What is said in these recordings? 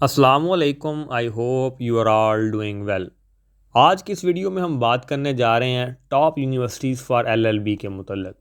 अस्सलामुअलैकुम। I hope you are all doing well. आज की इस वीडियो में हम बात करने जा रहे हैं टॉप यूनिवर्सिटीज़ फॉर एलएलबी के मुतल्लिक।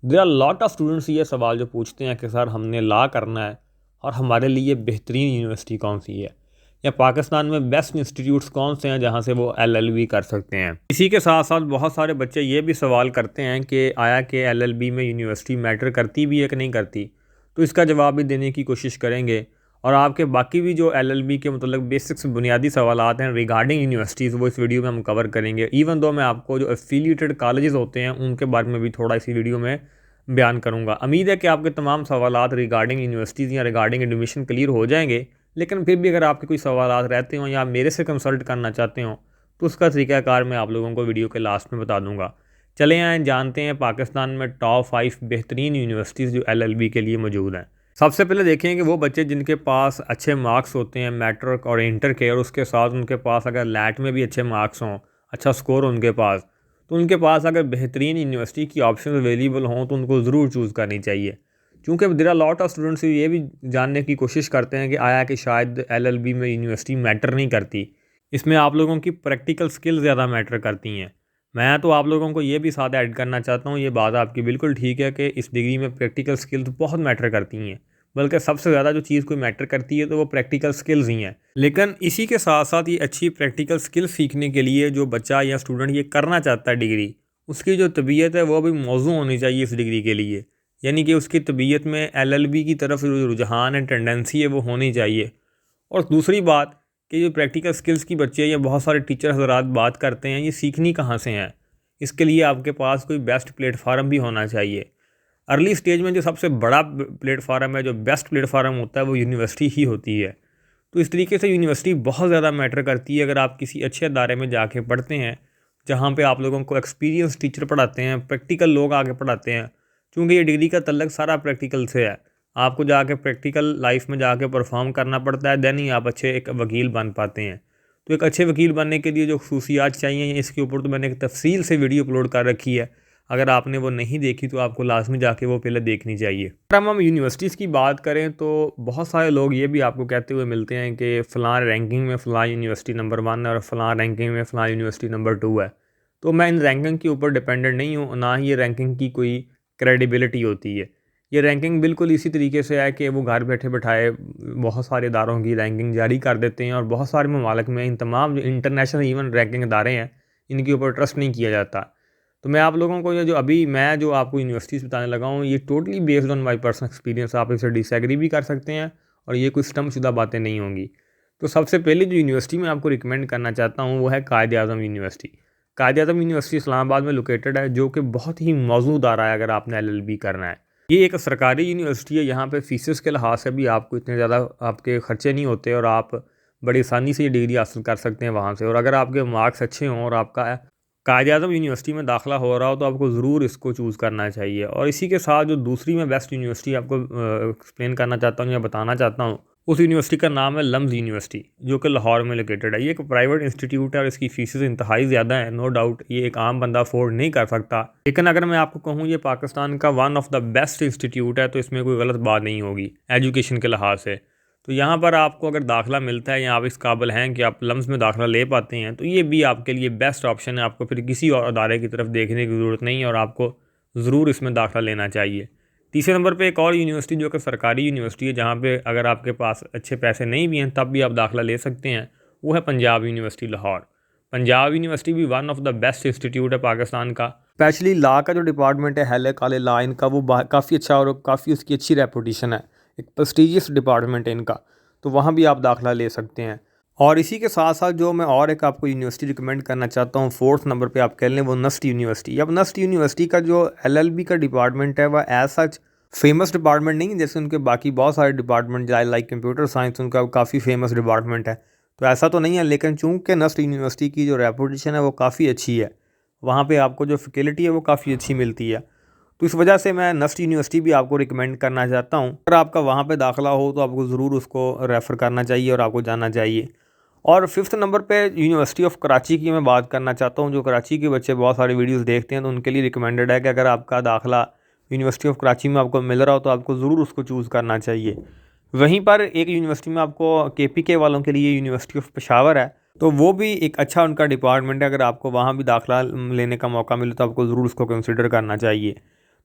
There are lot of students ये सवाल जो पूछते हैं कि सर हमने ला करना है और हमारे लिए बेहतरीन यूनिवर्सिटी कौन सी है, या पाकिस्तान में बेस्ट इंस्टीट्यूट्स कौन से हैं जहाँ से वो एलएलबी कर सकते हैं। इसी के साथ साथ बहुत सारे बच्चे ये भी सवाल करते हैं कि आया कि एलएलबी में यूनिवर्सिटी मैटर करती भी है कि नहीं करती, तो इसका जवाब भी देने की कोशिश करेंगे। और आपके बाकी भी जो एलएलबी के मतलब बेसिक्स बुनियादी सवालात हैं रिगार्डिंग यूनिवर्सिटीज़, वो इस वीडियो में हम कवर करेंगे। इवन दो मैं आपको जो एफिलिएटेड कॉलेजेस होते हैं उनके बारे में भी थोड़ा इसी वीडियो में बयान करूंगा। उम्मीद है कि आपके तमाम सवालात रिगार्डिंग यूनिवर्सिटीज़ या रिगार्डिंग एडमिशन क्लियर हो जाएंगे, लेकिन फिर भी अगर आपके कोई सवालात रहते हों या आप मेरे से कंसल्ट करना चाहते हो तो उसका तरीक़ाकार मैं आप लोगों को वीडियो के लास्ट में बता दूँगा। चले आए जानते हैं पाकिस्तान में टॉप 5 बेहतरीन यूनिवर्सिटीज़ जो एलएलबी के लिए मौजूद हैं। सबसे पहले देखें कि वो बच्चे जिनके पास अच्छे मार्क्स होते हैं मैट्रिक और इंटर के, और उसके साथ उनके पास अगर लैट में भी अच्छे मार्क्स हों, अच्छा स्कोर उनके पास, तो उनके पास अगर बेहतरीन यूनिवर्सिटी की ऑप्शन अवेलेबल हों तो उनको ज़रूर चूज़ करनी चाहिए। क्योंकि there are lot of students ये भी जानने की कोशिश करते हैं कि आया कि शायद एलएलबी में यूनिवर्सिटी मैटर नहीं करती, इसमें आप लोगों की प्रैक्टिकल स्किल ज़्यादा मैटर करती हैं। मैं तो आप लोगों को ये भी साथ ऐड करना चाहता हूँ, ये बात आपकी बिल्कुल ठीक है कि इस डिग्री में प्रैक्टिकल स्किल्स बहुत मैटर करती हैं, बल्कि सबसे ज़्यादा जो चीज़ कोई मैटर करती है तो वो प्रैक्टिकल स्किल्स ही हैं। लेकिन इसी के साथ साथ ये अच्छी प्रैक्टिकल स्किल्स सीखने के लिए जो बच्चा या स्टूडेंट ये करना चाहता है डिग्री, उसकी जो तबीयत है वो भी मौजू होनी चाहिए इस डिग्री के लिए। यानी कि उसकी तबीयत में एलएलबी की तरफ जो रुझान है, टेंडेंसी है, वो होनी चाहिए। और दूसरी बात कि जो प्रैक्टिकल स्किल्स की बच्चे या बहुत सारे टीचर हजरात बात करते हैं, ये सीखनी कहाँ से हैं, इसके लिए आपके पास कोई बेस्ट प्लेटफार्म भी होना चाहिए। अर्ली स्टेज में जो सबसे बड़ा प्लेटफार्म है, जो बेस्ट प्लेटफार्म होता है, वो यूनिवर्सिटी ही होती है। तो इस तरीके से यूनिवर्सिटी बहुत ज़्यादा मैटर करती है। अगर आप किसी अच्छे अदारे में जाके पढ़ते हैं जहाँ पे आप लोगों को एक्सपीरियंस टीचर पढ़ाते हैं, प्रैक्टिकल लोग आगे पढ़ाते हैं, क्योंकि ये डिग्री का तल्लक सारा प्रैक्टिकल से है। आपको जाके प्रैक्टिकल लाइफ में जाके परफॉर्म करना पड़ता है, देन ही आप अच्छे एक वकील बन पाते हैं। तो एक अच्छे वकील बनने के लिए जो खसूसियात चाहिए, इसके ऊपर तो मैंने एक तफसील से वीडियो अपलोड कर रखी है। अगर आपने वो नहीं देखी तो आपको लाजमी जाके वो पहले देखनी चाहिए। अगर हम यूनिवर्सिटीज़ की बात करें तो बहुत सारे लोग ये भी आपको कहते हुए मिलते हैं कि फ़लाँ रैंकिंग में फ़लाँ यूनिवर्सिटी नंबर 1 है और फ़लाँ रैंकिंग में फ़लाँ यूनिवर्सिटी नंबर 2 है। तो मैं इन रैंकिंग के ऊपर डिपेंडेंट नहीं हूँ, ना ही ये रैंकिंग की कोई क्रेडिबिलिटी होती है। ये रैंकिंग बिल्कुल इसी तरीके से है कि वो घर बैठे बैठाए बहुत सारे इदारों की रैंकिंग जारी कर देते हैं, और बहुत सारे ममालिक में इन तमाम जो इंटरनेशनल इवन रैंकिंग इदारे हैं, इनके ऊपर ट्रस्ट नहीं किया जाता। तो मैं आप लोगों को ये जो आपको यूनिवर्सिटीज़ बताने लगा हूँ, ये totally based on my personal experience. आप इसे डिसएग्री भी कर सकते हैं और ये कोई स्टम्पशुदा बातें नहीं होंगी। तो सबसे पहले जो यूनिवर्सिटी मैं आपको रिकमेंड करना चाहता हूँ वो है कायद-ए-आज़म यूनिवर्सिटी। कायद-ए-आज़म यूनिवर्सिटी इस्लामाबाद में लोकेटेड है, जो कि बहुत ही मौजूद अदारा है अगर आपने एलएलबी करना है। ये एक सरकारी यूनिवर्सिटी है। यहाँ पे फ़ीसेस के लिहाज से भी आपको इतने ज़्यादा आपके ख़र्चे नहीं होते और आप बड़ी आसानी से ये डिग्री हासिल कर सकते हैं वहाँ से। और अगर आपके मार्क्स अच्छे हों और आपका कायद-ए-आज़म यूनिवर्सिटी में दाखिला हो रहा हो तो आपको ज़रूर इसको चूज़ करना चाहिए। और इसी के साथ जो दूसरी मैं बेस्ट यूनिवर्सिटी आपको एक्सप्लेन करना चाहता हूँ या बताना चाहता हूँ, उस यूनिवर्सिटी का नाम है लम्ज़ यूनिवर्सिटी, जो कि लाहौर में लोकेटेड है। ये एक प्राइवेट इंस्टीट्यूट है और इसकी फ़ीसेस इंतहाई ज़्यादा है, नो डाउट ये एक आम बंदा अफोर्ड नहीं कर सकता। लेकिन अगर मैं आपको कहूँ ये पाकिस्तान का one of the best institute है तो इसमें कोई गलत बात नहीं होगी एजुकेशन के लिहाज से। तो यहाँ पर आपको अगर दाखिला मिलता है या आप इस काबिल हैं कि आप लम्ज़ में दाखिला ले पाते हैं, तो ये भी आपके लिए बेस्ट ऑप्शन है। आपको फिर किसी और अदारे की तरफ देखने की ज़रूरत नहीं है और आपको ज़रूर इसमें दाखिला लेना चाहिए। तीसरे नंबर पे एक और यूनिवर्सिटी जो कि सरकारी यूनिवर्सिटी है, जहाँ पे अगर आपके पास अच्छे पैसे नहीं भी हैं तब भी आप दाखिला ले सकते हैं, वो है पंजाब यूनिवर्सिटी लाहौर। पंजाब यूनिवर्सिटी भी one of the best institute है पाकिस्तान का। स्पेशली लॉ का जो डिपार्टमेंट है, हेल कॉलेज लॉ इनका, वो काफ़ी अच्छा और काफ़ी उसकी अच्छी रेपुटेशन है, एक प्रेस्टीजियस डिपार्टमेंट है इनका। तो वहाँ भी आप दाखिला ले सकते हैं। और इसी के साथ साथ जो मैं और एक आपको यूनिवर्सिटी रिकमेंड करना चाहता हूँ, फोर्थ नंबर पे आप कह लें, वो नस्ट यूनिवर्सिटी। अब नस्ट यूनिवर्सिटी का जो एलएलबी का डिपार्टमेंट है वह एज सच फेमस डिपार्टमेंट नहीं है जैसे उनके बाकी बहुत सारे डिपार्टमेंट लाइक कंप्यूटर साइंस, उनका काफ़ी फेमस डिपार्टमेंट है, तो ऐसा तो नहीं है। लेकिन चूँकि नस्ट यूनिवर्सिटी की जो रेपुटेशन है वो काफ़ी अच्छी है, वहाँ पे आपको जो फैकल्टी है वो काफ़ी अच्छी मिलती है। तो इस वजह से मैं नस्ट यूनिवर्सिटी भी आपको रिकमेंड करना चाहता हूँ। अगर आपका वहाँ पे दाखिला हो तो आपको ज़रूर उसको रेफ़र करना चाहिए और आपको जाना चाहिए। और फिफ्थ नंबर पे यूनिवर्सिटी ऑफ कराची की मैं बात करना चाहता हूँ। जो कराची के बच्चे बहुत सारे वीडियोस देखते हैं तो उनके लिए रिकमेंडेड है कि अगर आपका दाखिला यूनिवर्सिटी ऑफ कराची में आपको मिल रहा हो तो आपको ज़रूर उसको चूज़ करना चाहिए, वहीं पर एक यूनिवर्सिटी में आपको KPK वालों के लिए यूनिवर्सिटी ऑफ पेशावर है, तो वो भी एक अच्छा उनका डिपार्टमेंट है। अगर आपको वहाँ भी दाखिला लेने का मौका मिले तो आपको ज़रूर उसको कंसिडर करना चाहिए।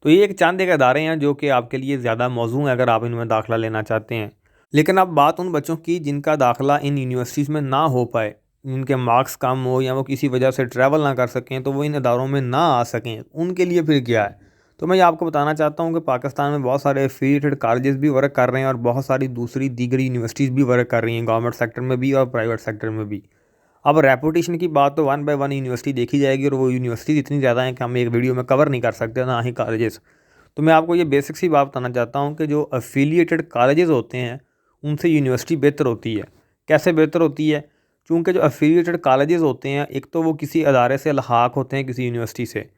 तो ये एक चंद एक अदारे हैं जो कि आपके लिए ज़्यादा मौजूद है अगर आप इनमें दाखिला लेना चाहते हैं। लेकिन अब बात उन बच्चों की जिनका दाखिला इन यूनिवर्सिटीज़ में ना हो पाए, उनके मार्क्स कम हो या वो किसी वजह से ट्रैवल ना कर सकें, तो वो इन अदारों में ना आ सकें, उनके लिए फिर क्या है। तो मैं ये आपको बताना चाहता हूँ कि पाकिस्तान में बहुत सारे एफिलिएटेड कॉलेजेस भी वर्क कर रहे हैं और बहुत सारी दूसरी दीगर यूनिवर्सिटीज़ भी वर्क कर रही हैं, गवर्नमेंट सेक्टर में भी और प्राइवेट सेक्टर में भी। अब रेपुटेशन की बात तो 1 बाय 1 यूनिवर्सिटी देखी जाएगी और वो यूनिवर्सिटीज़ इतनी ज़्यादा हैं कि हम एक वीडियो में कवर नहीं कर सकते, ना ही कॉलेजेस। तो मैं आपको ये बेसिक सी बात बताना चाहता हूँ कि जो एफिलिएटेड कॉलेजेस होते हैं उनसे यूनिवर्सिटी बेहतर होती है। कैसे बेहतर होती है? चूँकि जो एफिलिएटेड कॉलेजेस होते हैं, एक तो वो किसी अदारे से अलहाक होते हैं, किसी यूनिवर्सिटी से।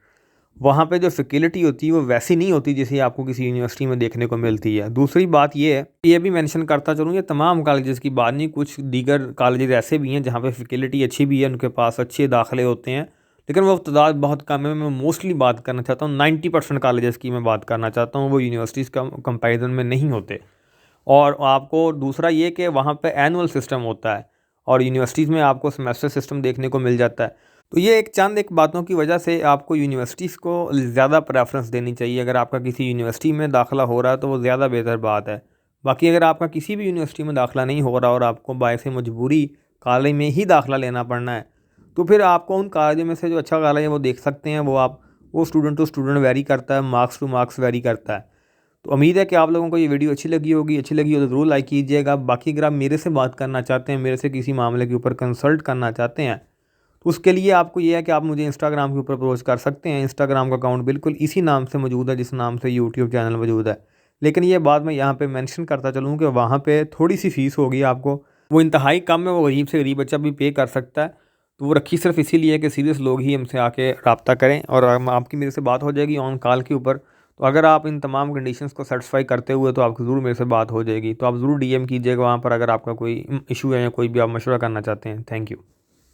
वहाँ पे जो फैकल्टी होती है वो वैसी नहीं होती जैसे आपको किसी यूनिवर्सिटी में देखने को मिलती है। दूसरी बात ये है, ये भी मेंशन करता चलूँ, ये तमाम कॉलेजेस की बात नहीं, कुछ दीगर कॉलेजेस ऐसे भी हैं जहाँ पे फैकल्टी अच्छी भी है, उनके पास अच्छे दाखिले होते हैं, लेकिन वो तादाद बहुत कम है। मैं मोस्टली बात करना चाहता हूँ 90% कॉलेजेस की मैं बात करना चाहता हूँ, वो यूनिवर्सिटीज़ का कंपेरिजन में नहीं होते। और आपको दूसरा ये कि वहाँ पे एनुअल सिस्टम होता है और यूनिवर्सिटीज़ में आपको सेमेस्टर सिस्टम देखने को मिल जाता है। तो ये एक चंद एक बातों की वजह से आपको यूनिवर्सिटीज़ को ज़्यादा प्रेफरेंस देनी चाहिए। अगर आपका किसी यूनिवर्सिटी में दाखिला हो रहा है तो वो ज़्यादा बेहतर बात है। बाकी अगर आपका किसी भी यूनिवर्सिटी में दाखिला नहीं हो रहा और आपको बायसे मजबूरी कॉलेज में ही दाखिला लेना पड़ना है, तो फिर आपको उन कॉलेजों में से जो अच्छा कॉलेज है वो देख सकते हैं। वो स्टूडेंट टू स्टूडेंट वेरी करता है, मार्क्स टू मार्क्स वेरी करता है। तो उम्मीद है कि आप लोगों को ये वीडियो अच्छी लगी होगी। अच्छी लगी हो तो ज़रूर लाइक कीजिएगा। बाकी अगर आप मेरे से बात करना चाहते हैं, मेरे से किसी मामले के ऊपर कंसल्ट करना चाहते हैं, तो उसके लिए आपको ये है कि आप मुझे इंस्टाग्राम के ऊपर अप्रोच कर सकते हैं। इंस्टाग्राम का अकाउंट बिल्कुल इसी नाम से मौजूद है जिस नाम से यूट्यूब चैनल मौजूद है। लेकिन ये बात मैं यहाँ पे मेंशन करता चलूँ कि वहाँ पे थोड़ी सी फ़ीस होगी आपको, वो इंतहाई कम है, वो गरीब से गरीब बच्चा भी पे कर सकता है। तो वो रखी सिर्फ इसीलिए है कि सीरियस लोग ही हमसे आके रब्ता करें और आपकी मेरे से बात हो जाएगी ऑन कॉल के ऊपर। तो अगर आप इन तमाम कंडीशंस को सेटिस्फाई करते हुए तो आपको ज़रूर मेरे से बात हो जाएगी। तो आप ज़रूर DM कीजिएगा वहाँ पर अगर आपका कोई इशू है या कोई भी आप मशवरा करना चाहते हैं। Thank you.